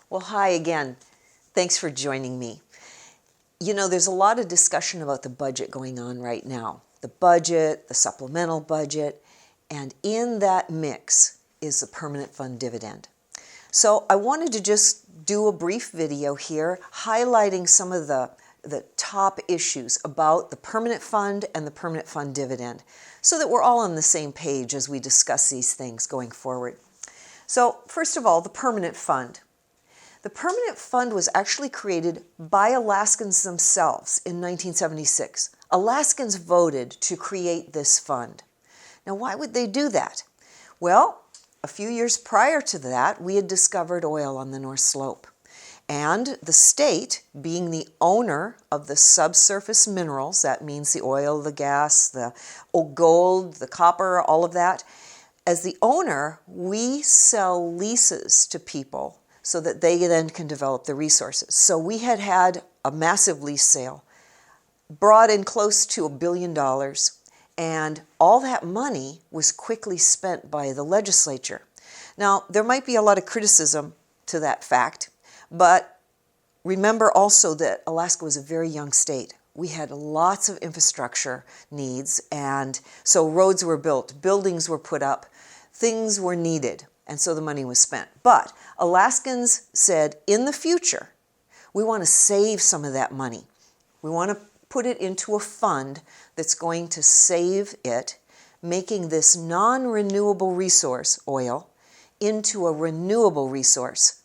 Well, hi again. Thanks for joining me. You know, there's a lot of discussion about the budget going on right now. The budget, the supplemental budget, and in that mix is the permanent fund dividend. So I wanted to just do a brief video here highlighting some of the top issues about the permanent fund and the permanent fund dividend so that we're all on the same page as we discuss these things going forward. So first of all, the permanent fund. The permanent fund was actually created by Alaskans themselves in 1976. Alaskans voted to create this fund. Now, why would they do that? Well, a few years prior to that, we had discovered oil on the North Slope. And the state, being the owner of the subsurface minerals, that means the oil, the gas, the gold, the copper, all of that, as the owner, we sell leases to people so that they then can develop the resources. So we had a massive lease sale, brought in close to $1 billion, and all that money was quickly spent by the legislature. Now, there might be a lot of criticism to that fact, but remember also that Alaska was a very young state. We had lots of infrastructure needs, and so roads were built, buildings were put up, things were needed. And so the money was spent. But Alaskans said, in the future, we want to save some of that money. We want to put it into a fund that's going to save it, making this non-renewable resource, oil, into a renewable resource,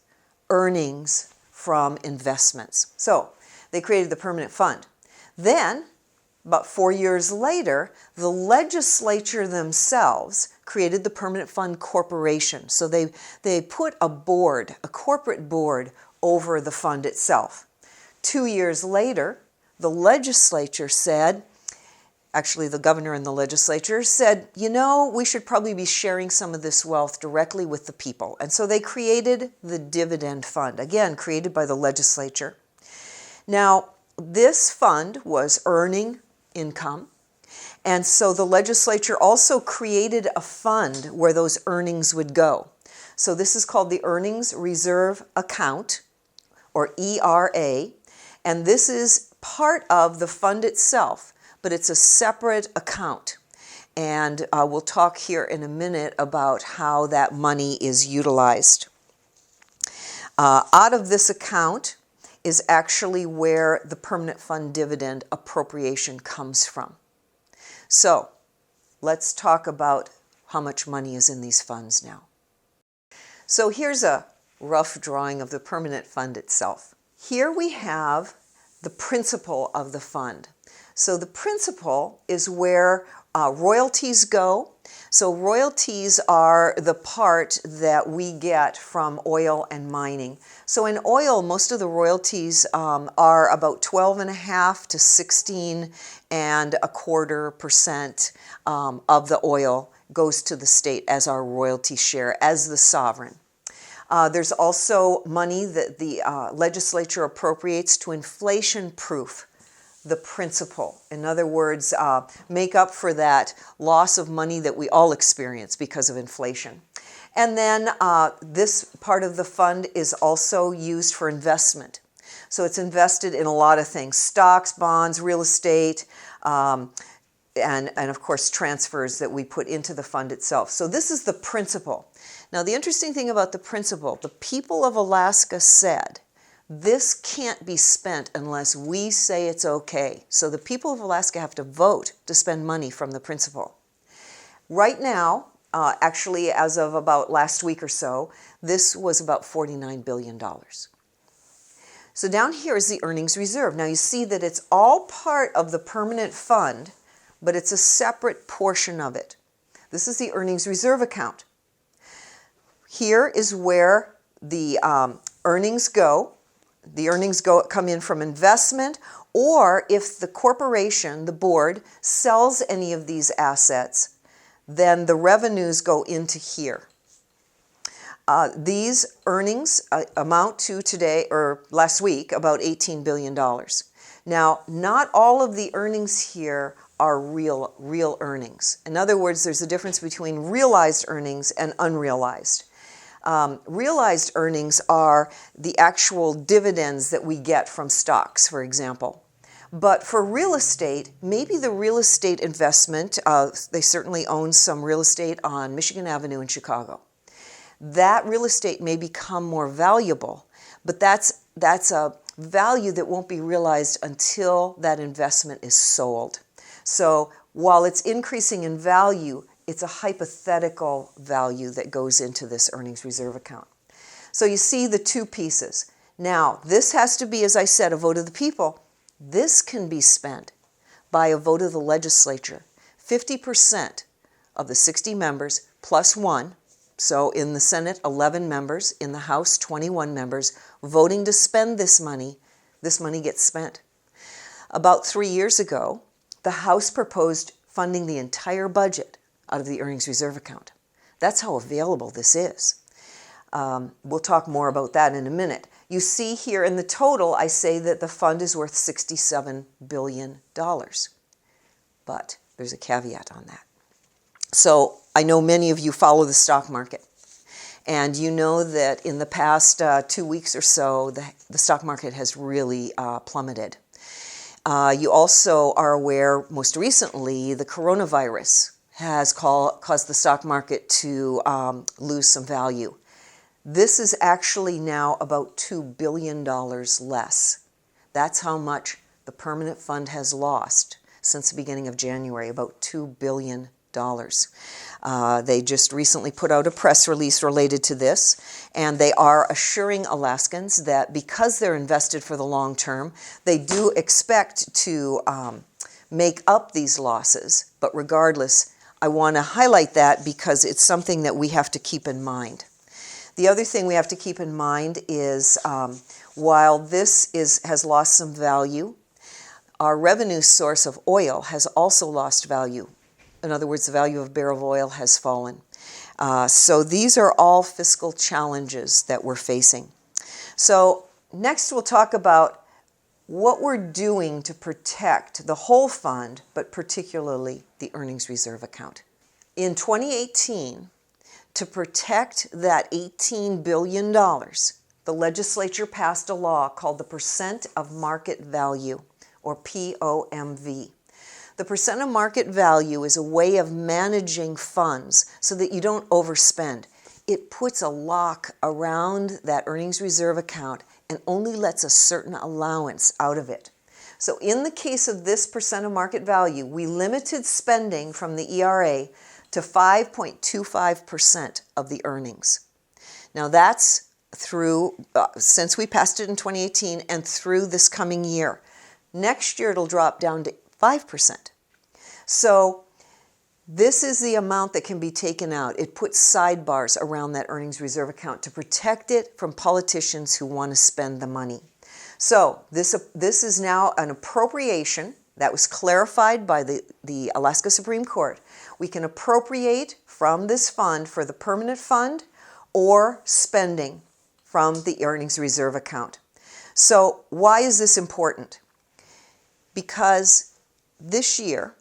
earnings from investments. So they created the permanent fund. Then, about 4 years later, the legislature themselves created the Permanent Fund Corporation. So they put a board, a corporate board, over the fund itself. 2 years later, the legislature said, actually the governor and the legislature said, you know, we should probably be sharing some of this wealth directly with the people. And so they created the Dividend Fund, again, created by the legislature. Now, this fund was earning income. And so the legislature also created a fund where those earnings would go. So this is called the Earnings Reserve Account, or ERA, and this is part of the fund itself, but it's a separate account. And we'll talk here in a minute about how that money is utilized. Out of this account is actually where the permanent fund dividend appropriation comes from. So let's talk about how much money is in these funds now. So here's a rough drawing of the permanent fund itself. Here we have the principal of the fund. So the principal is where royalties go. So royalties are the part that we get from oil and mining. So in oil, most of the royalties are about 12.5 to 16.25% of the oil goes to the state as our royalty share, as the sovereign. There's also money that the legislature appropriates to inflation-proof the principal. In other words, make up for that loss of money that we all experience because of inflation. And then this part of the fund is also used for investment. So it's invested in a lot of things: stocks, bonds, real estate, and of course transfers that we put into the fund itself. So this is the principal. Now the interesting thing about the principal, the people of Alaska said, this can't be spent unless we say it's okay. So the people of Alaska have to vote to spend money from the principal. Right now, actually as of about last week or so, this was about $49 billion. So down here is the earnings reserve. Now you see that it's all part of the permanent fund, but it's a separate portion of it. This is the earnings reserve account. Here is where the earnings go. The earnings come in from investment, or if the corporation, the board, sells any of these assets, then the revenues go into here. These earnings amount to today, or last week, about $18 billion. Now, not all of the earnings here are real earnings. In other words, there's a difference between realized earnings and unrealized. Realized earnings are the actual dividends that we get from stocks, for example. But for real estate, maybe the real estate investment, they certainly own some real estate on Michigan Avenue in Chicago. That real estate may become more valuable, but that's a value that won't be realized until that investment is sold. So while it's increasing in value, it's a hypothetical value that goes into this earnings reserve account. So you see the two pieces. Now, this has to be, as I said, a vote of the people. This can be spent by a vote of the legislature. 50% of the 60 members plus one, so in the Senate, 11 members, in the House, 21 members, voting to spend this money gets spent. About 3 years ago, the House proposed funding the entire budget out of the earnings reserve account. That's how available this is. We'll talk more about that in a minute. You see here in the total, I say that the fund is worth $67 billion. But there's a caveat on that. So I know many of you follow the stock market. And you know that in the past 2 weeks or so, the stock market has really plummeted. You also are aware, most recently, the coronavirus has caused the stock market to lose some value. This is actually now about $2 billion less. That's how much the permanent fund has lost since the beginning of January, about $2 billion. They just recently put out a press release related to this, and they are assuring Alaskans that because they're invested for the long term, they do expect to make up these losses. But regardless, I want to highlight that because it's something that we have to keep in mind. The other thing we have to keep in mind is while this has lost some value, our revenue source of oil has also lost value. In other words, the value of a barrel of oil has fallen. So these are all fiscal challenges that we're facing. So next we'll talk about what we're doing to protect the whole fund, but particularly the earnings reserve account. In 2018, to protect that $18 billion, the legislature passed a law called the Percent of Market Value, or POMV. The percent of market value is a way of managing funds so that you don't overspend. It puts a lock around that earnings reserve account and only lets a certain allowance out of it. So in the case of this percent of market value, we limited spending from the ERA to 5.25% of the earnings. Now that's through, since we passed it in 2018 and through this coming year. Next year it'll drop down to 5%. So this is the amount that can be taken out. It puts sidebars around that earnings reserve account to protect it from politicians who want to spend the money. So this is now an appropriation that was clarified by the Alaska Supreme Court. We can appropriate from this fund for the permanent fund or spending from the earnings reserve account. So why is this important? Because this year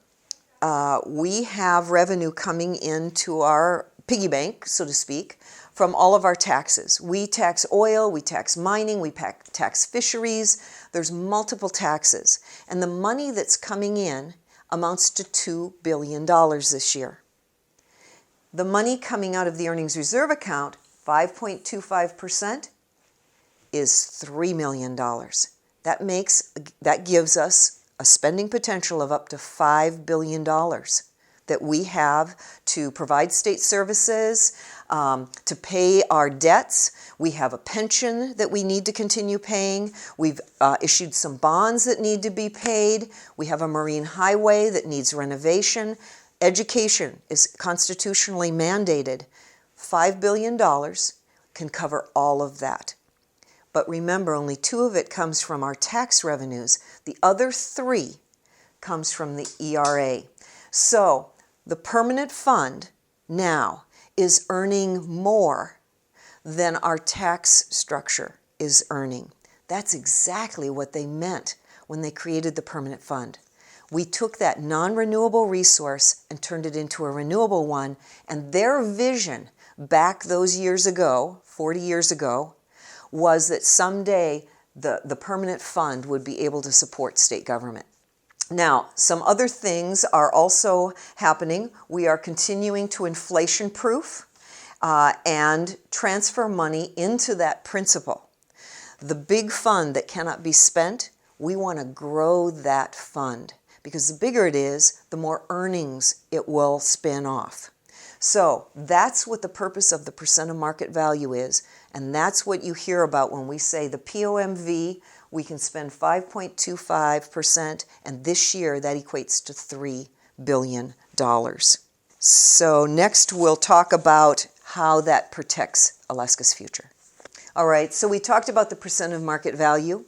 we have revenue coming into our piggy bank, so to speak, from all of our taxes. We tax oil, we tax mining, we tax fisheries. There's multiple taxes. And the money that's coming in amounts to $2 billion this year. The money coming out of the earnings reserve account, 5.25%, is $3 million. That gives us a spending potential of up to $5 billion that we have to provide state services, to pay our debts. We have a pension that we need to continue paying. We've issued some bonds that need to be paid. We have a marine highway that needs renovation. Education is constitutionally mandated. $5 billion can cover all of that. But remember, only 2 of it comes from our tax revenues. The other 3 comes from the ERA. So the permanent fund now is earning more than our tax structure is earning. That's exactly what they meant when they created the permanent fund. We took that non-renewable resource and turned it into a renewable one, and their vision back those years ago, 40 years ago, was that someday the permanent fund would be able to support state government. Now, some other things are also happening. We are continuing to inflation-proof and transfer money into that principal. The big fund that cannot be spent, we want to grow that fund because the bigger it is, the more earnings it will spin off. So that's what the purpose of the percent of market value is, and that's what you hear about when we say the POMV, we can spend 5.25%, and this year that equates to $3 billion. So next we'll talk about how that protects Alaska's future. All right, so we talked about the percent of market value,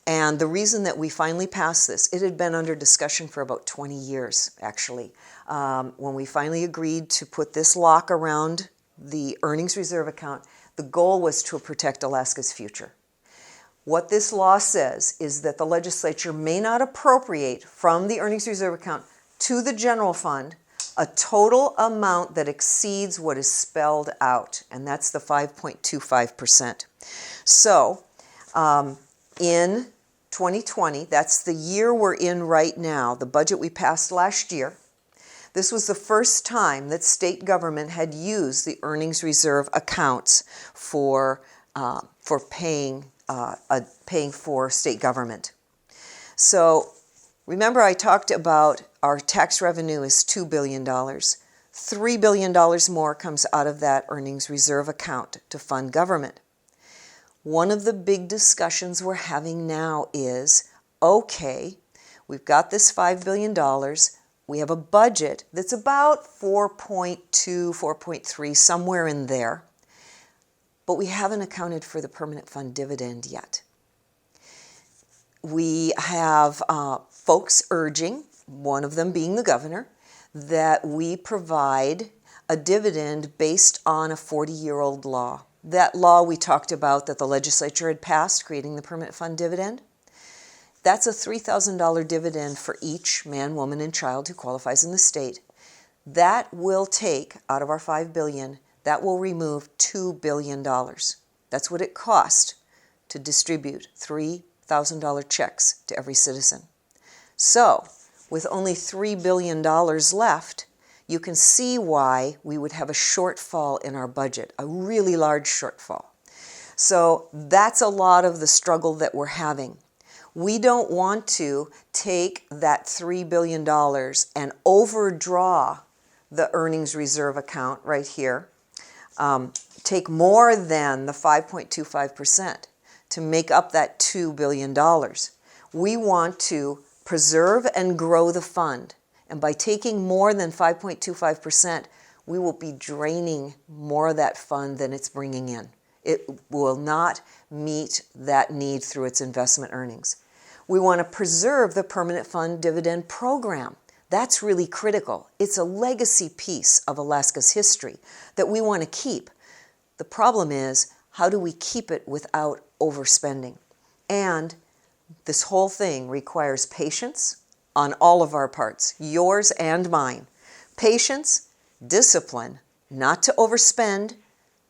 and the reason that we finally passed this, it had been under discussion for about 20 years, actually. When we finally agreed to put this lock around the earnings reserve account, the goal was to protect Alaska's future. What this law says is that the legislature may not appropriate from the earnings reserve account to the general fund a total amount that exceeds what is spelled out, and that's the 5.25%. So in 2020, that's the year we're in right now, the budget we passed last year, this was the first time that state government had used the earnings reserve accounts for paying for state government. So remember I talked about our tax revenue is $2 billion. $3 billion more comes out of that earnings reserve account to fund government. One of the big discussions we're having now is, okay, we've got this $5 billion. We have a budget that's about 4.2, 4.3, somewhere in there. But we haven't accounted for the permanent fund dividend yet. We have folks urging, one of them being the governor, that we provide a dividend based on a 40-year-old law. That law we talked about that the legislature had passed, creating the permanent fund dividend, that's a $3,000 dividend for each man, woman, and child who qualifies in the state. That will take, out of our $5 billion, that will remove $2 billion. That's what it cost to distribute $3,000 checks to every citizen. So, with only $3 billion left, you can see why we would have a shortfall in our budget, a really large shortfall. So that's a lot of the struggle that we're having. We don't want to take that $3 billion and overdraw the earnings reserve account right here, take more than the 5.25% to make up that $2 billion. We want to preserve and grow the fund. And by taking more than 5.25%, we will be draining more of that fund than it's bringing in. It will not meet that need through its investment earnings. We want to preserve the permanent fund dividend program. That's really critical. It's a legacy piece of Alaska's history that we want to keep. The problem is, how do we keep it without overspending? And this whole thing requires patience on all of our parts, yours and mine. Patience, discipline, not to overspend,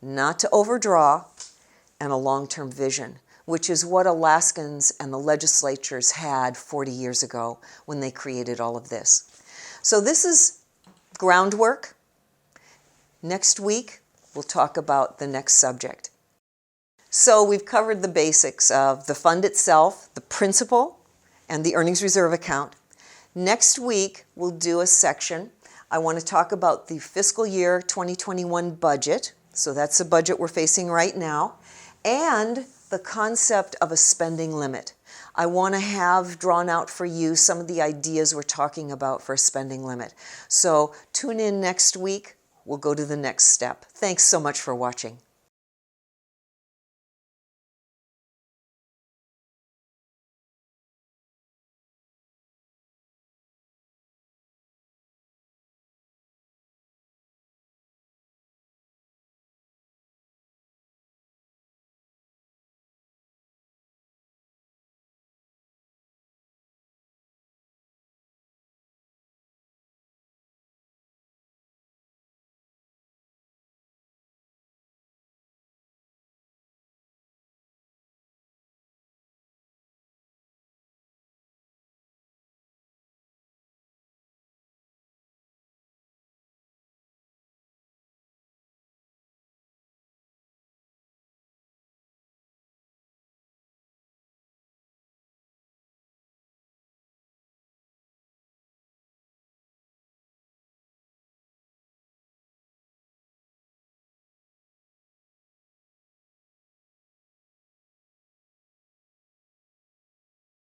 not to overdraw, and a long-term vision, which is what Alaskans and the legislatures had 40 years ago when they created all of this. So this is groundwork. Next week, we'll talk about the next subject. So we've covered the basics of the fund itself, the principal, and the earnings reserve account. Next week, we'll do a section. I want to talk about the fiscal year 2021 budget. So that's the budget we're facing right now. And the concept of a spending limit. I want to have drawn out for you some of the ideas we're talking about for a spending limit. So tune in next week. We'll go to the next step. Thanks so much for watching.